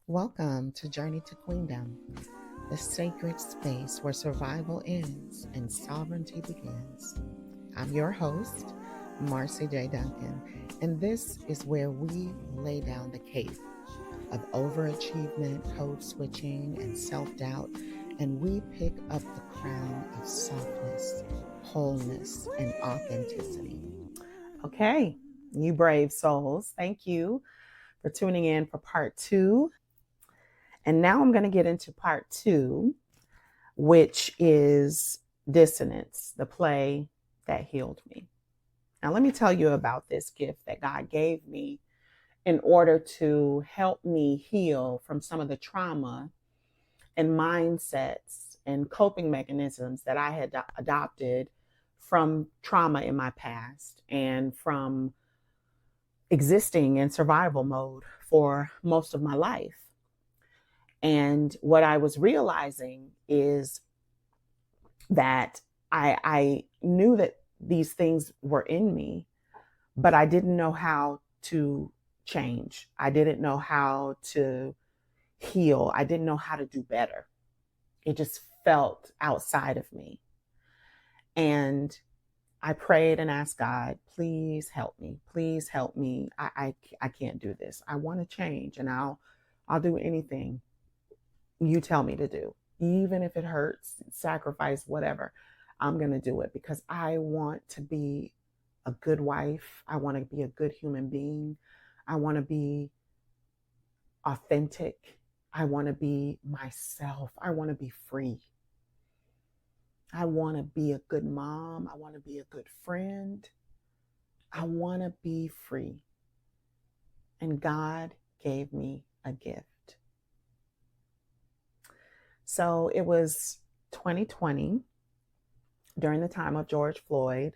Welcome to Journey to Queendom, the sacred space where survival ends and sovereignty begins. I'm your host, Marci J. Duncan, and this is where we lay down the cape of overachievement, code switching, and self doubt, and we pick up the crown of softness, wholeness, and authenticity. Okay, you brave souls, thank you for tuning in for part two. And now I'm going to get into part two, which is Dissonance, the play that healed me. Now, let me tell you about this gift that God gave me in order to help me heal from some of the trauma and mindsets and coping mechanisms that I had adopted from trauma in my past and from existing in survival mode for most of my life. And what I was realizing is that I knew that these things were in me, but I didn't know how to change. I didn't know how to heal. I didn't know how to do better. It just felt outside of me. And I prayed and asked God, please help me. Please help me. I can't do this. I want to change, and I'll do anything you tell me to do, even if it hurts, sacrifice, whatever. I'm going to do it because I want to be a good wife. I want to be a good human being. I want to be authentic. I want to be myself. I want to be free. I want to be a good mom. I want to be a good friend. I want to be free. And God gave me a gift. So it was 2020 during the time of George Floyd,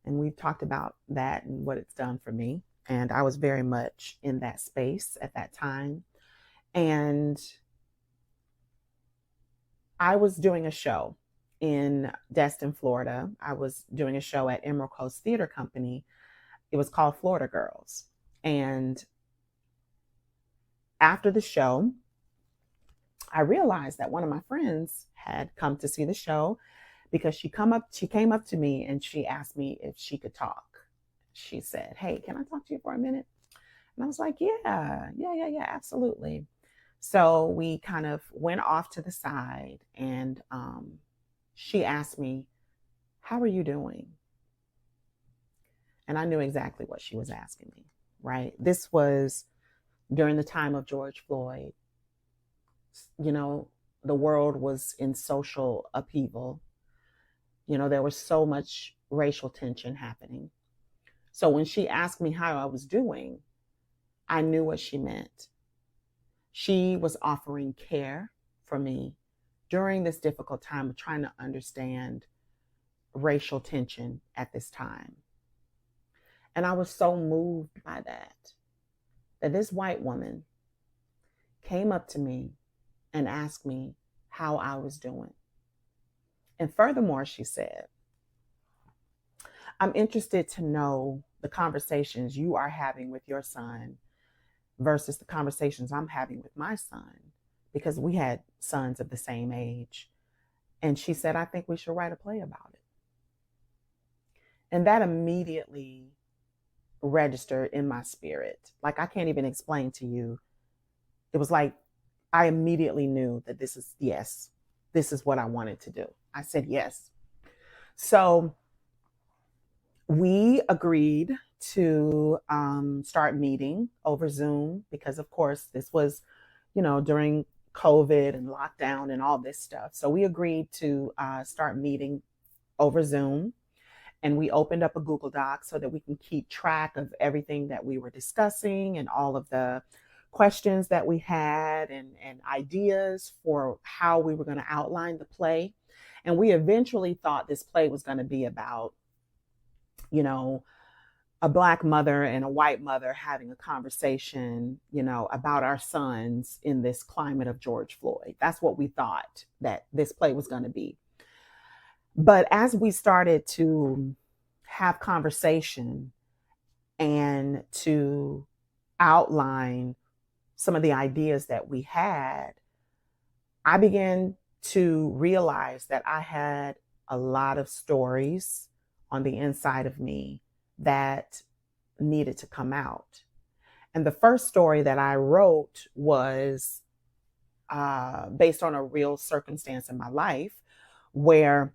and we've talked about that and what it's done for me. And I was very much in that space at that time. And I was doing a show in Destin, Florida. I was doing a show at Emerald Coast Theater Company. It was called Florida Girls. And after the show, I realized that one of my friends had come to see the show because she came up to me and she asked me if she could talk. She said, "Hey, can I talk to you for a minute?" And I was like, yeah, absolutely. So we kind of went off to the side, and she asked me, "How are you doing?" And I knew exactly what she was asking me, right? This was during the time of George Floyd. You know, the world was in social upheaval. You know, there was so much racial tension happening. So when she asked me how I was doing, I knew what she meant. She was offering care for me during this difficult time of trying to understand racial tension at this time. And I was so moved by that this white woman came up to me and asked me how I was doing. And furthermore, she said, "I'm interested to know the conversations you are having with your son versus the conversations I'm having with my son," because we had sons of the same age. And she said, "I think we should write a play about it." And that immediately registered in my spirit. Like, I can't even explain to you. It was like I immediately knew that this is what I wanted to do. I said yes. So we agreed to start meeting over Zoom because, of course, this was, during COVID and lockdown and all this stuff. So we agreed to start meeting over Zoom, and we opened up a Google Doc so that we can keep track of everything that we were discussing and all of the questions that we had and ideas for how we were going to outline the play. And we eventually thought this play was going to be about, a Black mother and a white mother having a conversation, about our sons in this climate of George Floyd. That's what we thought that this play was going to be. But as we started to have conversation and to outline some of the ideas that we had, I began to realize that I had a lot of stories on the inside of me that needed to come out. And the first story that I wrote was based on a real circumstance in my life where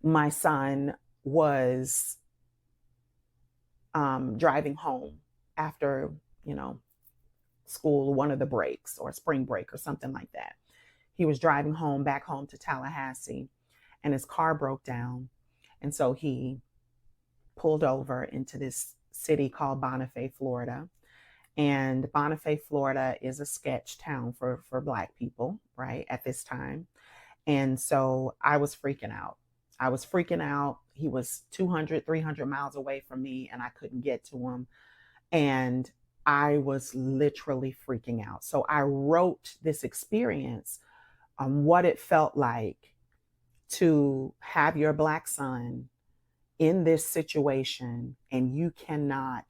my son was driving home after, school, one of the breaks or spring break or something like that. He was driving back home to Tallahassee, and his car broke down. And so he pulled over into this city called Bonifay, Florida. And Bonifay, Florida is a sketch town for Black people, right, at this time. And so I was freaking out. He was 200, 300 miles away from me, and I couldn't get to him. And I was literally freaking out. So I wrote this experience on what it felt like to have your Black son in this situation, and you cannot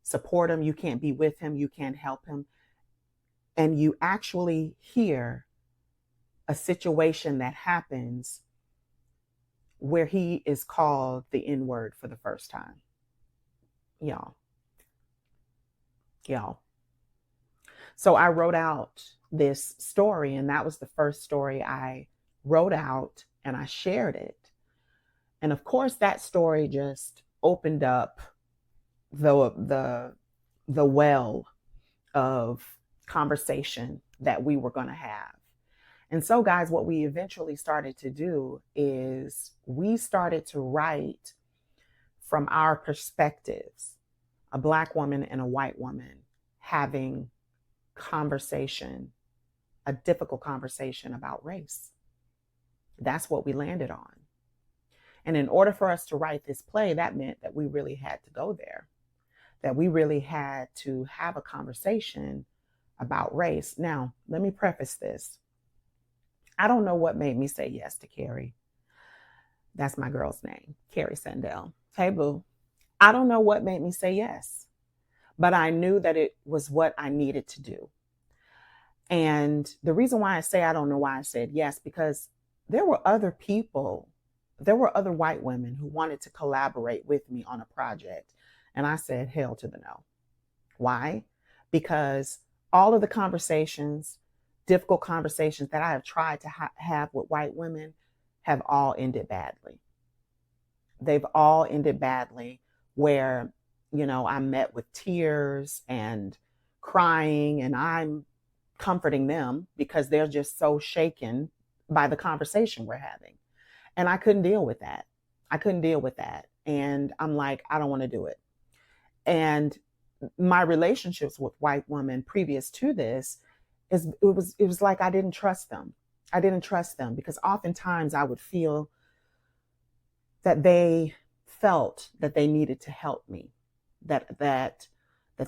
support him, you can't be with him, you can't help him. And you actually hear a situation that happens where he is called the N-word for the first time. Y'all. So I wrote out this story, and that was the first story I wrote out, and I shared it. And of course, that story just opened up the well of conversation that we were going to have. And so, guys, what we eventually started to do is we started to write from our perspectives, a Black woman and a white woman having conversation, a difficult conversation about race. That's what we landed on. And in order for us to write this play, that meant that we really had to go there, that we really had to have a conversation about race. Now, let me preface this. I don't know what made me say yes to Kerry. That's my girl's name, Kerry Sandell. Hey, boo. I don't know what made me say yes, but I knew that it was what I needed to do. And the reason why I say I don't know why I said yes, because there were other people, there were other white women who wanted to collaborate with me on a project. And I said, hell to the no. Why? Because all of the conversations, difficult conversations that I have tried to have with white women have all ended badly. They've all ended badly where, I'm met with tears and crying, and I'm comforting them because they're just so shaken by the conversation we're having. And I couldn't deal with that. And I'm like, I don't want to do it. And my relationships with white women previous to this it was like I didn't trust them. Because oftentimes I would feel that they felt that they needed to help me, that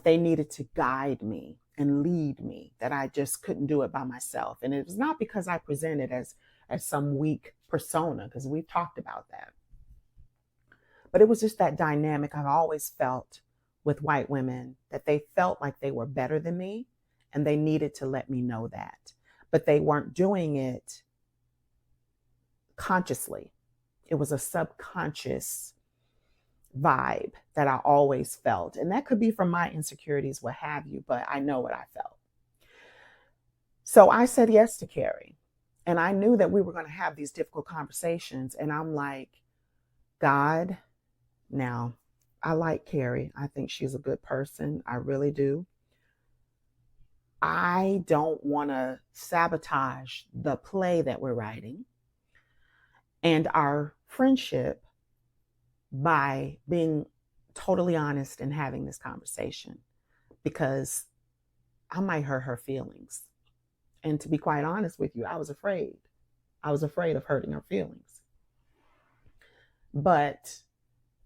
they needed to guide me and lead me, that I just couldn't do it by myself. And it was not because I presented as some weak persona, because we've talked about that. But it was just that dynamic I've always felt with white women, that they felt like they were better than me, and they needed to let me know that. But they weren't doing it consciously. It was a subconscious vibe that I always felt. And that could be from my insecurities, what have you, but I know what I felt. So I said yes to Kerry. And I knew that we were going to have these difficult conversations. And I'm like, God, now, I like Kerry. I think she's a good person. I really do. I don't want to sabotage the play that we're writing and our friendship by being totally honest and having this conversation, because I might hurt her feelings. And to be quite honest with you, I was afraid. Of hurting her feelings. But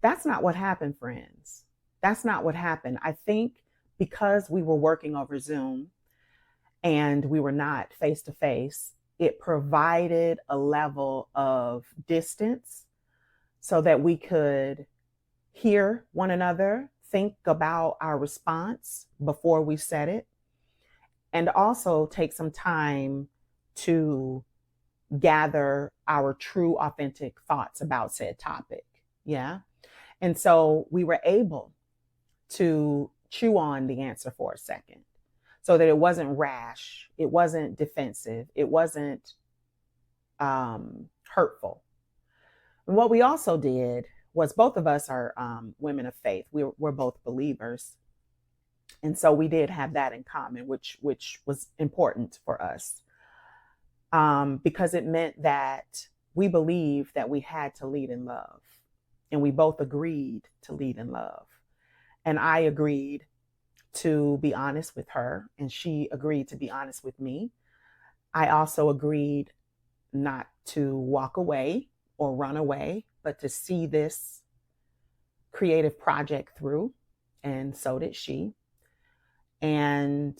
that's not what happened, friends. That's not what happened. I think because we were working over Zoom and we were not face to face, it provided a level of distance so that we could hear one another, think about our response before we said it. and also take some time to gather our true, authentic thoughts about said topic. Yeah. And so we were able to chew on the answer for a second so that it wasn't rash, it wasn't defensive, it wasn't hurtful. And what we also did was both of us are women of faith. We're both believers. And so we did have that in common, which was important for us, because it meant that we believed that we had to lead in love. And we both agreed to lead in love. And I agreed to be honest with her, and she agreed to be honest with me. I also agreed not to walk away or run away, but to see this creative project through. And so did she. And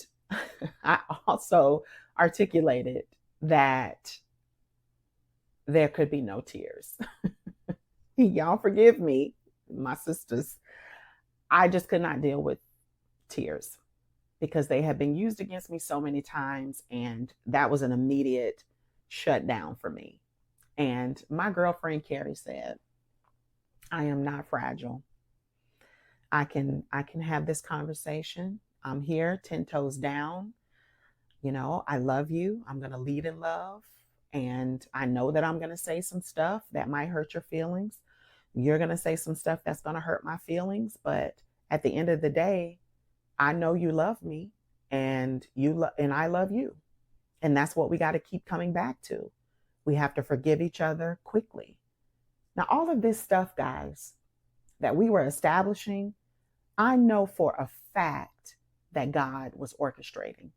I also articulated that there could be no tears. Y'all forgive me, my sisters. I just could not deal with tears because they have been used against me so many times. And that was an immediate shutdown for me. And my girlfriend, Kerry, said, I am not fragile. I can have this conversation. I'm here 10 toes down. You know, I love you. I'm going to lead in love. And I know that I'm going to say some stuff that might hurt your feelings. You're going to say some stuff that's going to hurt my feelings. But at the end of the day, I know you love me and and I love you. And that's what we got to keep coming back to. We have to forgive each other quickly. Now, all of this stuff, guys, that we were establishing, I know for a fact that God was orchestrating.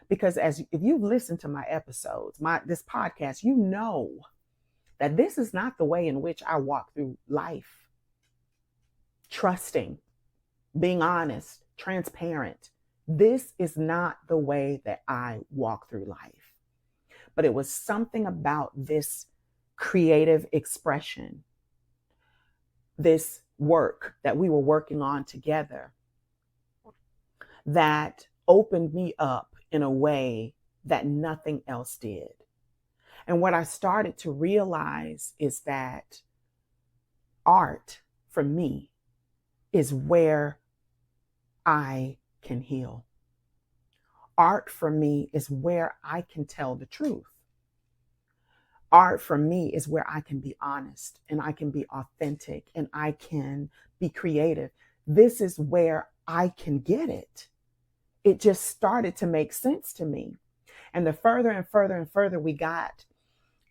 Because if you've listened to my episodes, this podcast, you know that this is not the way in which I walk through life. Trusting, being honest, transparent. This is not the way that I walk through life. But it was something about this creative expression, this work that we were working on together, that opened me up in a way that nothing else did. And what I started to realize is that art, for me, is where I can heal. Art, for me, is where I can tell the truth. Art, for me, is where I can be honest and I can be authentic and I can be creative. This is where I can get it. It just started to make sense to me. And the further and further and further we got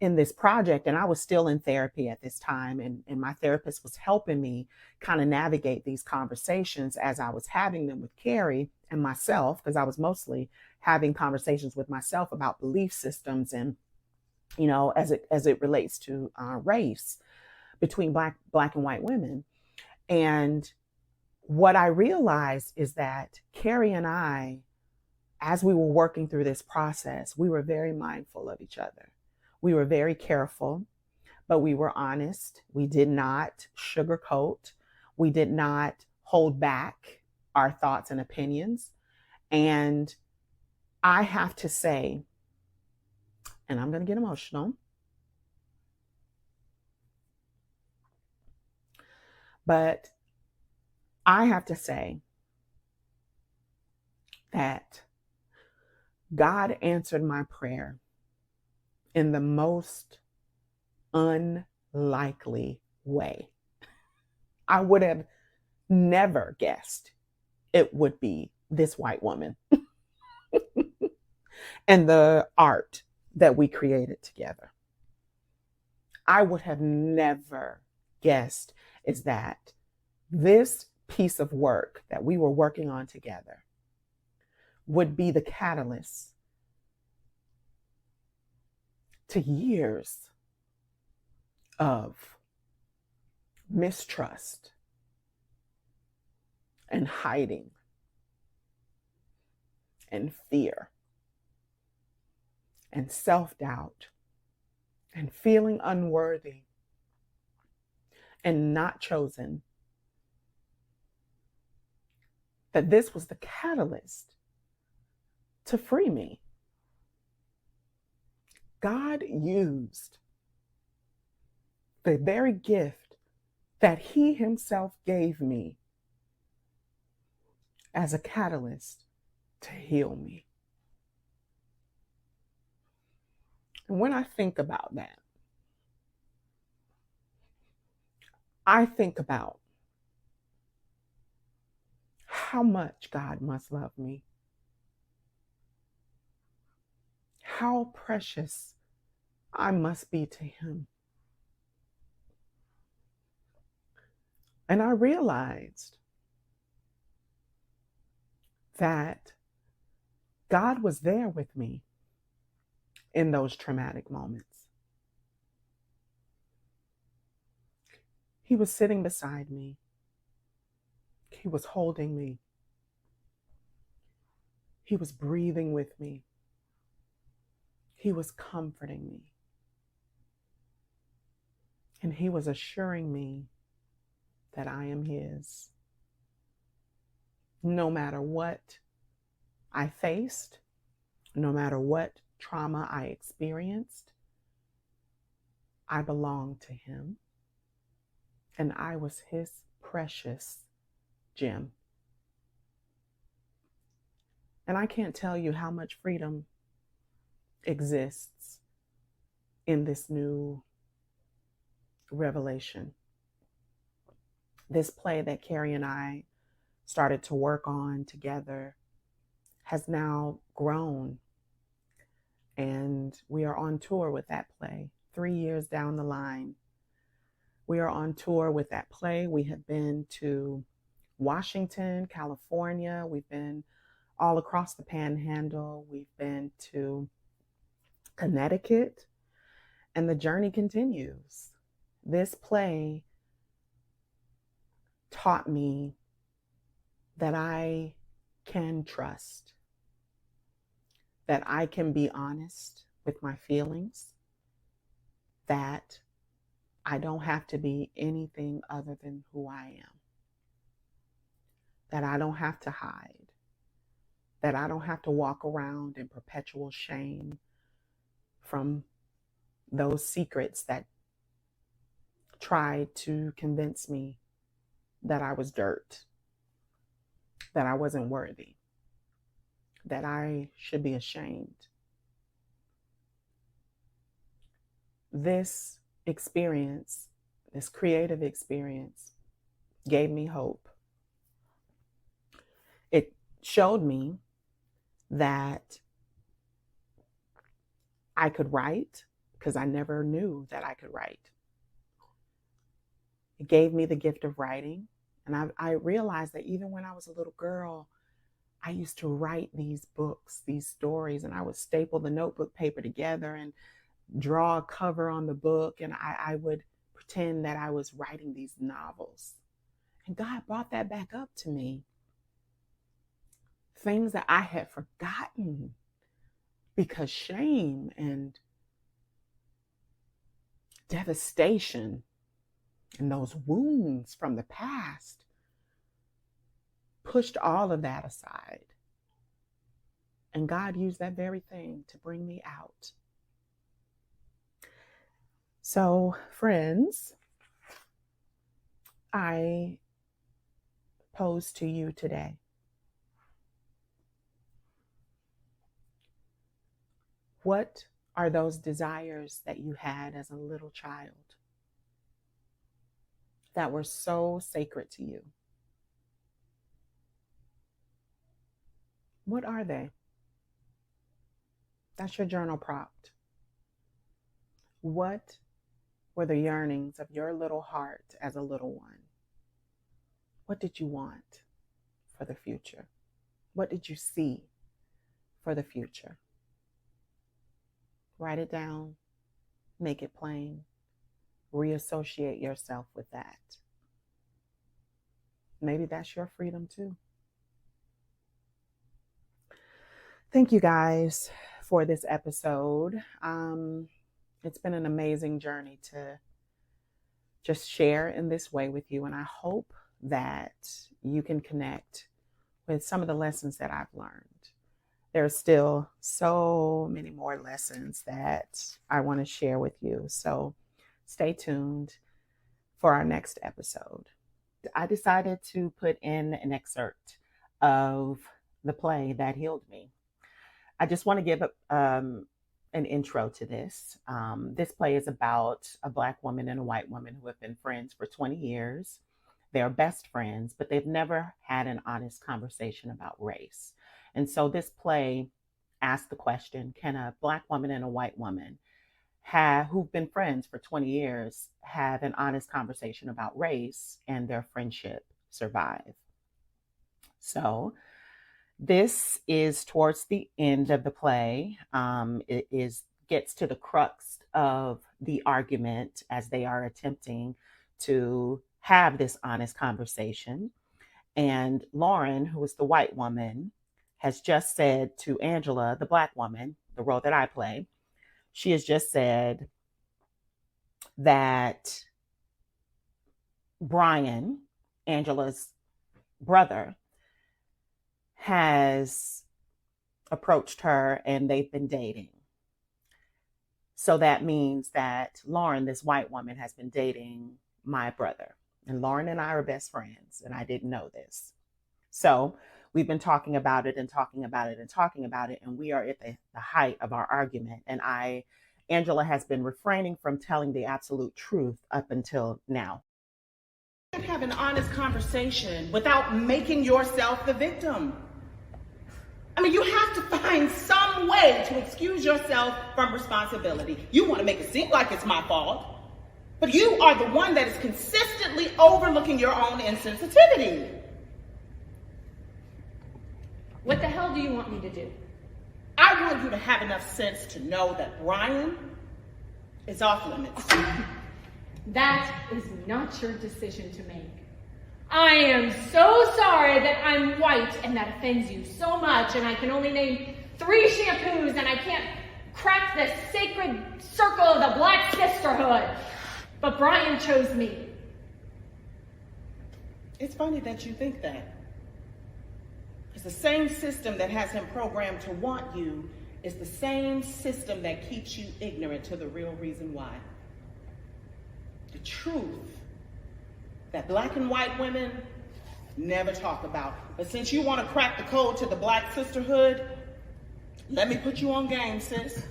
in this project, and I was still in therapy at this time, and my therapist was helping me kind of navigate these conversations as I was having them with Kerry and myself, because I was mostly having conversations with myself about belief systems and, you know, as it relates to race between black and white women. And what I realized is that Kerry and I, as we were working through this process, we were very mindful of each other. We were very careful, but we were honest. We did not sugarcoat. We did not hold back our thoughts and opinions. And I have to say, and I'm going to get emotional, but I have to say that God answered my prayer in the most unlikely way. I would have never guessed it would be this white woman and the art that we created together. I would have never guessed is that this piece of work that we were working on together would be the catalyst to years of mistrust and hiding and fear and self-doubt and feeling unworthy and not chosen. That this was the catalyst to free me. God used the very gift that He Himself gave me as a catalyst to heal me. And when I think about that, I think about how much God must love me, how precious I must be to Him. And I realized that God was there with me in those traumatic moments. He was sitting beside me. He was holding me. He was breathing with me. He was comforting me. And He was assuring me that I am His. No matter what I faced, no matter what trauma I experienced, I belonged to Him. And I was His precious gem. And I can't tell you how much freedom exists in this new revelation. This play that Kerry and I started to work on together has now grown, and we are on tour with that play. 3 years down the line, we are on tour with that play. We have been to Washington, California. We've been all across the Panhandle. We've been to Connecticut, and the journey continues. This play taught me that I can trust, that I can be honest with my feelings, that I don't have to be anything other than who I am, that I don't have to hide, that I don't have to walk around in perpetual shame from those secrets that tried to convince me that I was dirt, that I wasn't worthy, that I should be ashamed. This experience, this creative experience, gave me hope. It showed me that I could write, because I never knew that I could write. It gave me the gift of writing. And I realized that even when I was a little girl, I used to write these books, these stories, and I would staple the notebook paper together and draw a cover on the book, and I would pretend that I was writing these novels. And God brought that back up to me. Things that I had forgotten because shame and devastation and those wounds from the past pushed all of that aside. And God used that very thing to bring me out. So, friends, I pose to you today, what are those desires that you had as a little child that were so sacred to you? What are they? That's your journal prompt. What were the yearnings of your little heart as a little one? What did you want for the future? What did you see for the future? Write it down, make it plain, reassociate yourself with that. Maybe that's your freedom too. Thank you guys for this episode. It's been an amazing journey to just share in this way with you. And I hope that you can connect with some of the lessons that I've learned. There's still so many more lessons that I want to share with you. So stay tuned for our next episode. I decided to put in an excerpt of the play that healed me. I just want to give an intro to this. This play is about a Black woman and a white woman who have been friends for 20 years. They're best friends, but they've never had an honest conversation about race. And so this play asks the question, can a Black woman and a white woman who've been friends for 20 years have an honest conversation about race and their friendship survive? So this is towards the end of the play. It gets to the crux of the argument as they are attempting to have this honest conversation. And Lauren, who is the white woman, has just said to Angela, the Black woman, the role that I play, she has just said that Brian, Angela's brother, has approached her and they've been dating. So that means that Lauren, this white woman, has been dating my brother. And Lauren and I are best friends, and I didn't know this. So we've been talking about it and talking about it and talking about it, and we are at the height of our argument. And Angela has been refraining from telling the absolute truth up until now. You can't have an honest conversation without making yourself the victim. I mean, you have to find some way to excuse yourself from responsibility. You want to make it seem like it's my fault, but you are the one that is consistently overlooking your own insensitivity. What the hell do you want me to do? I want you to have enough sense to know that Brian is off limits. That is not your decision to make. I am so sorry that I'm white and that offends you so much, and I can only name 3 shampoos and I can't crack the sacred circle of the Black sisterhood. But Brian chose me. It's funny that you think that. Because the same system that has him programmed to want you is the same system that keeps you ignorant to the real reason why. The truth that Black and white women never talk about. But since you want to crack the code to the Black sisterhood, let me put you on game, sis.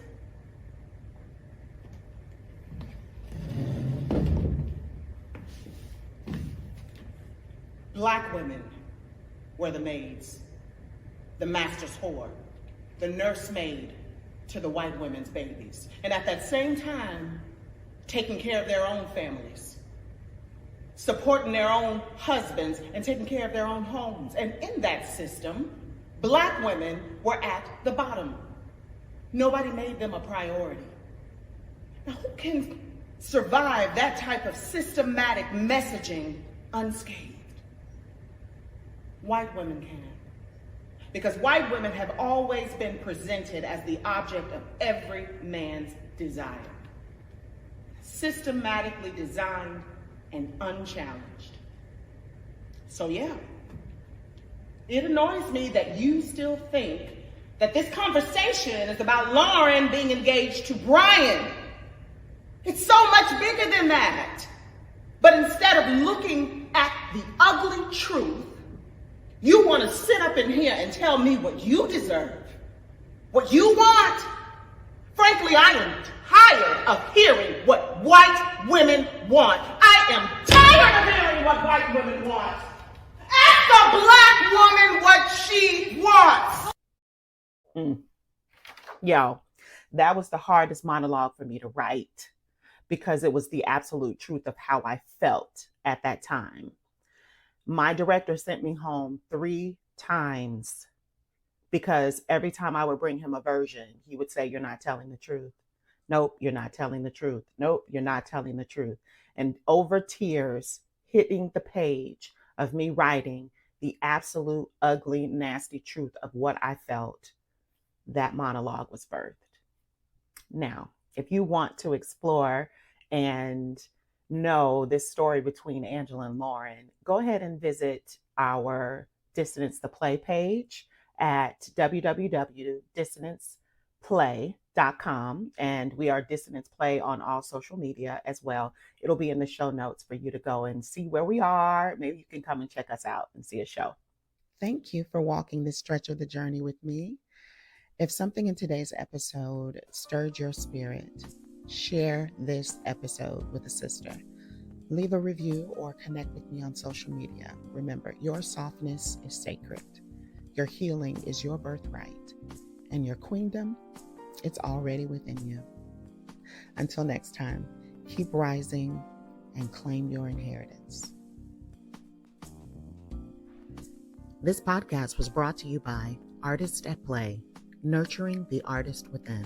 Black women were the maids, the master's whore, the nursemaid to the white women's babies. And at that same time, taking care of their own families, supporting their own husbands, and taking care of their own homes. And in that system, Black women were at the bottom. Nobody made them a priority. Now, who can survive that type of systematic messaging unscathed? White women can. Because white women have always been presented as the object of every man's desire. Systematically designed and unchallenged. So yeah, it annoys me that you still think that this conversation is about Lauren being engaged to Brian. It's so much bigger than that. But instead of looking at the ugly truth, you want to sit up in here and tell me what you deserve, what you want. Frankly, I am tired of hearing what white women want. I am tired of hearing what white women want. Ask a Black woman what she wants. Yo, that was the hardest monologue for me to write because it was the absolute truth of how I felt at that time. My director sent me home 3 times because every time I would bring him a version, he would say, "You're not telling the truth. Nope, you're not telling the truth. Nope, you're not telling the truth." And over tears hitting the page of me writing the absolute ugly, nasty truth of what I felt, that monologue was birthed. Now, if you want to explore and know this story between Angela and Lauren, go ahead and visit our Dissonance the Play page at www.dissonanceplay.com. And we are Dissonance Play on all social media as well. It'll be in the show notes for you to go and see where we are. Maybe you can come and check us out and see a show. Thank you for walking this stretch of the journey with me. If something in today's episode stirred your spirit, share this episode with a sister. Leave a review or connect with me on social media. Remember, your softness is sacred. Your healing is your birthright. And your queendom, it's already within you. Until next time, keep rising and claim your inheritance. This podcast was brought to you by Artists at Play, nurturing the artist within.